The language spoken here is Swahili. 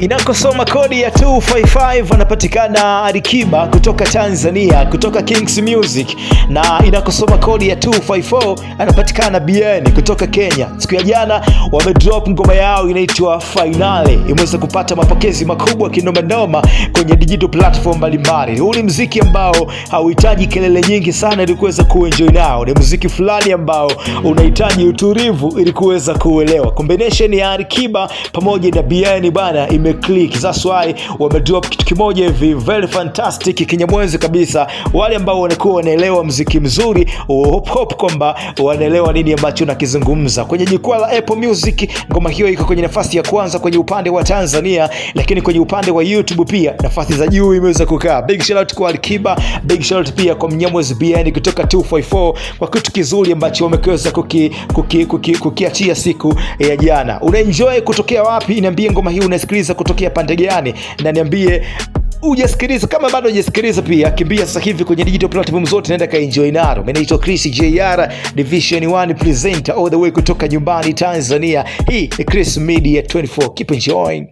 Inakosoma kodi ya 255 anapatikana Alikiba kutoka Tanzania, kutoka Kings Music, na inakosoma kodi ya 254 anapatikana Bien kutoka Kenya. Siku ya jana wamedrop ngoma yao inaitwa Finale. Imeweza kupata mapokezi makubwa kinoma noma kwenye digital platform mbalimbali. Huu ni muziki ambao hauhitaji kelele nyingi sana ili kuweza kuenjoy nao. Ni muziki fulani ambao unahitaji utulivu ili kuweza kuelewa. Combination ya Alikiba pamoja na Bien bana click. That's why wamedrop kitu kimoja hivi very fantastic, kinyamwezi kabisa. Wale ambao wanakuwa wanaelewa muziki mzuri, hope kwamba wanaelewa nini ambacho nakizungumza. Kwenye jukwaa la Apple Music ngoma hiyo iko kwenye nafasi ya kwanza kwenye upande wa Tanzania, lakini kwenye upande wa YouTube pia nafasi za juu imeweza kukaa. Big shout out kwa Alikiba, big shout out pia kwa mnyamwezi Bien kutoka 254 kwa kitu kizuri ambacho wameweza kukiachia siku ya jana. Unaenjoy kutokea wapi? Niambie ngoma hii unasikiliza kutokea pande gani, na niambie ujasikiliza. Kama bado hujasikiliza pia kimbia sasa hivi kwenye digital platform zote, nenda kaenjoy nalo. Mimi naitwa Chris JR, Division 1 presenter all the way kutoka nyumbani Tanzania. Hii ni Chris Media 24. Keep enjoying.